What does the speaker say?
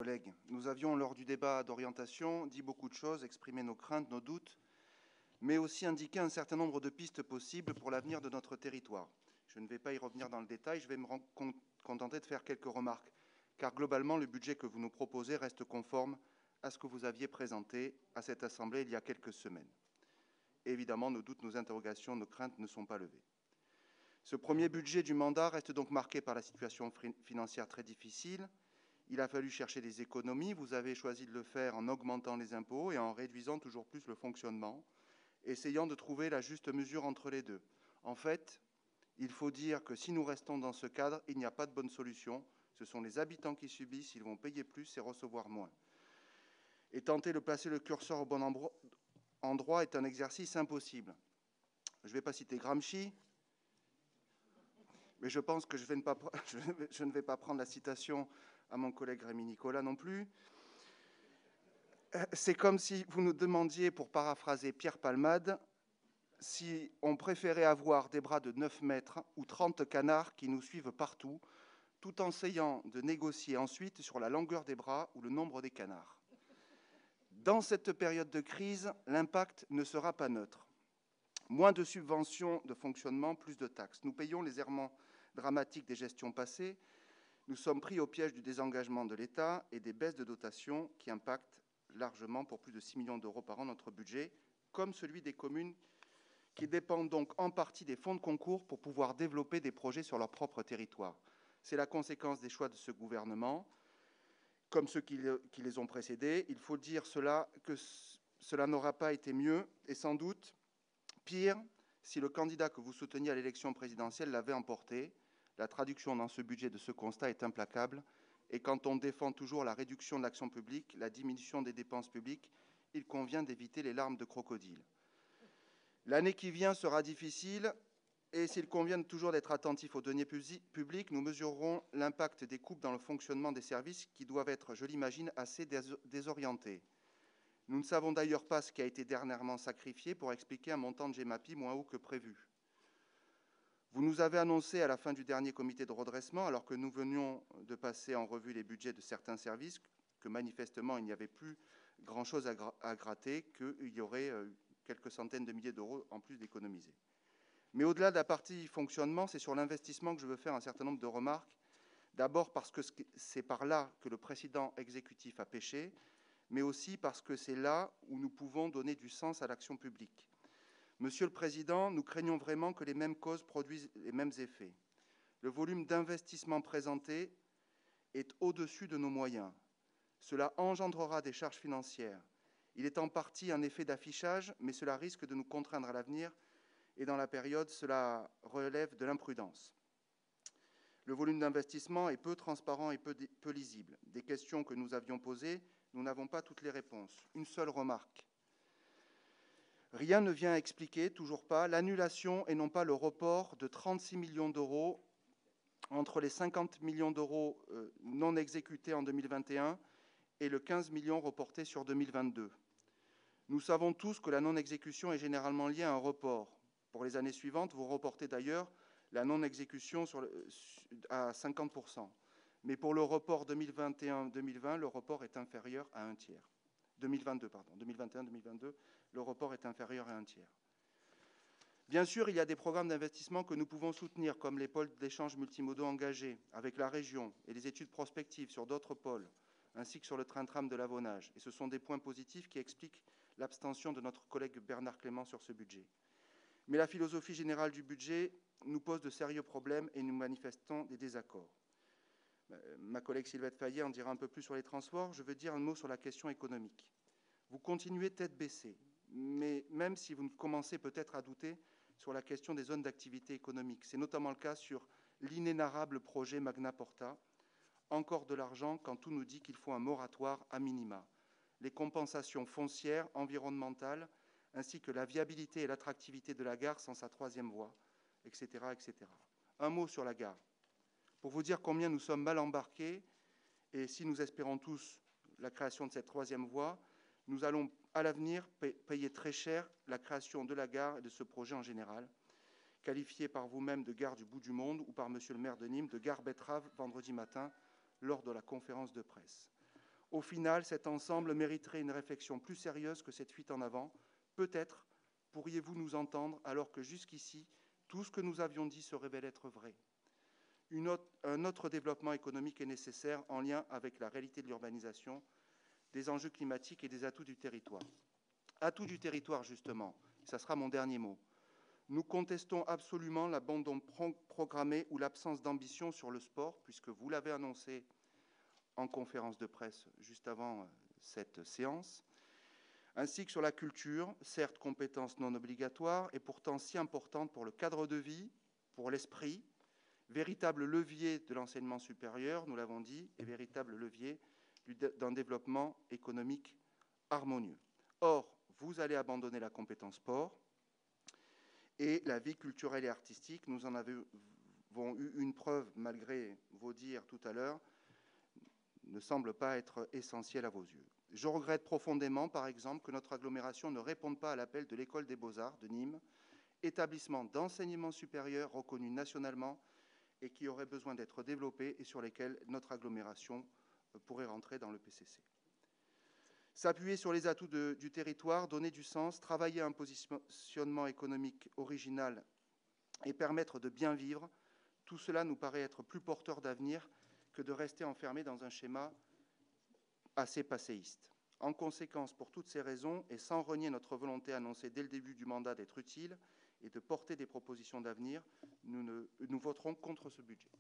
collègues, nous avions, lors du débat d'orientation, dit beaucoup de choses, exprimé nos craintes, nos doutes, mais aussi indiqué un certain nombre de pistes possibles pour l'avenir de notre territoire. Je ne vais pas y revenir dans le détail, je vais me contenter de faire quelques remarques, car globalement, le budget que vous nous proposez reste conforme à ce que vous aviez présenté à cette Assemblée il y a quelques semaines. Évidemment, nos doutes, nos interrogations, nos craintes ne sont pas levées. Ce premier budget du mandat reste donc marqué par la situation financière très difficile. Il a fallu chercher des économies. Vous avez choisi de le faire en augmentant les impôts et en réduisant toujours plus le fonctionnement, essayant de trouver la juste mesure entre les deux. En fait, il faut dire que si nous restons dans ce cadre, il n'y a pas de bonne solution. Ce sont les habitants qui subissent, ils vont payer plus et recevoir moins. Et tenter de placer le curseur au bon endroit est un exercice impossible. Je ne vais pas citer Gramsci, mais je pense que je ne vais pas prendre la citation à mon collègue Rémi Nicolas non plus. C'est comme si vous nous demandiez, pour paraphraser Pierre Palmade, si on préférait avoir des bras de 9 mètres ou 30 canards qui nous suivent partout, tout en essayant de négocier ensuite sur la longueur des bras ou le nombre des canards. Dans cette période de crise, l'impact ne sera pas neutre. Moins de subventions de fonctionnement, plus de taxes. Nous payons les errements dramatiques des gestions passées. Nous sommes pris au piège du désengagement de l'État et des baisses de dotations qui impactent largement, pour plus de 6 millions d'euros par an, notre budget, comme celui des communes qui dépendent donc en partie des fonds de concours pour pouvoir développer des projets sur leur propre territoire. C'est la conséquence des choix de ce gouvernement, comme ceux qui les ont précédés. Il faut dire que cela n'aura pas été mieux, et sans doute pire si le candidat que vous souteniez à l'élection présidentielle l'avait emporté. La traduction dans ce budget de ce constat est implacable, et quand on défend toujours la réduction de l'action publique, la diminution des dépenses publiques, il convient d'éviter les larmes de crocodile. L'année qui vient sera difficile, et s'il convient toujours d'être attentif aux deniers publics, nous mesurerons l'impact des coupes dans le fonctionnement des services qui doivent être, je l'imagine, assez désorientés. Nous ne savons d'ailleurs pas ce qui a été dernièrement sacrifié pour expliquer un montant de GEMAPI moins haut que prévu. Vous nous avez annoncé à la fin du dernier comité de redressement, alors que nous venions de passer en revue les budgets de certains services, que manifestement il n'y avait plus grand-chose à gratter, qu'il y aurait quelques centaines de milliers d'euros en plus d'économiser. Mais au-delà de la partie fonctionnement, c'est sur l'investissement que je veux faire un certain nombre de remarques. D'abord parce que c'est par là que le précédent exécutif a péché, mais aussi parce que c'est là où nous pouvons donner du sens à l'action publique. Monsieur le Président, nous craignons vraiment que les mêmes causes produisent les mêmes effets. Le volume d'investissement présenté est au-dessus de nos moyens. Cela engendrera des charges financières. Il est en partie un effet d'affichage, mais cela risque de nous contraindre à l'avenir, et dans la période, cela relève de l'imprudence. Le volume d'investissement est peu transparent et peu lisible. Des questions que nous avions posées, nous n'avons pas toutes les réponses. Une seule remarque. Rien ne vient expliquer, toujours pas, l'annulation et non pas le report de 36 millions d'euros entre les 50 millions d'euros non exécutés en 2021 et le 15 millions reportés sur 2022. Nous savons tous que la non-exécution est généralement liée à un report. Pour les années suivantes, vous reportez d'ailleurs la non-exécution à 50%. Mais pour le report 2021-2020, le report est inférieur à un tiers. 2022, pardon. 2021-2022, le report est inférieur à un tiers. Bien sûr, il y a des programmes d'investissement que nous pouvons soutenir, comme les pôles d'échange multimodaux engagés avec la région et les études prospectives sur d'autres pôles, ainsi que sur le train-tram de l'Avonage. Et ce sont des points positifs qui expliquent l'abstention de notre collègue Bernard Clément sur ce budget. Mais la philosophie générale du budget nous pose de sérieux problèmes et nous manifestons des désaccords. Ma collègue Sylvette Fayet en dira un peu plus sur les transports. Je veux dire un mot sur la question économique. Vous continuez tête baissée, mais même si vous commencez peut-être à douter sur la question des zones d'activité économique, c'est notamment le cas sur l'inénarrable projet Magna Porta. Encore de l'argent quand tout nous dit qu'il faut un moratoire à minima. Les compensations foncières, environnementales, ainsi que la viabilité et l'attractivité de la gare sans sa troisième voie, etc., etc. Un mot sur la gare, pour vous dire combien nous sommes mal embarqués, et si nous espérons tous la création de cette troisième voie, nous allons à l'avenir payer très cher la création de la gare et de ce projet en général, qualifié par vous-même de gare du bout du monde ou par monsieur le maire de Nîmes de gare betterave vendredi matin lors de la conférence de presse. Au final, cet ensemble mériterait une réflexion plus sérieuse que cette fuite en avant. Peut-être pourriez-vous nous entendre alors que jusqu'ici, tout ce que nous avions dit se révèle être vrai. Un autre développement économique est nécessaire en lien avec la réalité de l'urbanisation, des enjeux climatiques et des atouts du territoire. Atouts du territoire, justement, ça sera mon dernier mot. Nous contestons absolument l'abandon programmé ou l'absence d'ambition sur le sport, puisque vous l'avez annoncé en conférence de presse juste avant cette séance, ainsi que sur la culture, certes compétence non obligatoire et pourtant si importante pour le cadre de vie, pour l'esprit, véritable levier de l'enseignement supérieur, nous l'avons dit, et véritable levier d'un développement économique harmonieux. Or, vous allez abandonner la compétence sport et la vie culturelle et artistique, nous en avons eu une preuve, malgré vos dires tout à l'heure, ne semble pas être essentielle à vos yeux. Je regrette profondément, par exemple, que notre agglomération ne réponde pas à l'appel de l'École des Beaux-Arts de Nîmes, établissement d'enseignement supérieur reconnu nationalement et qui aurait besoin d'être développé et sur lesquels notre agglomération pourrait rentrer dans le PCC. S'appuyer sur les atouts du territoire, donner du sens, travailler à un positionnement économique original et permettre de bien vivre, tout cela nous paraît être plus porteur d'avenir que de rester enfermé dans un schéma assez passéiste. En conséquence, pour toutes ces raisons, et sans renier notre volonté annoncée dès le début du mandat d'être utile et de porter des propositions d'avenir, nous voterons contre ce budget.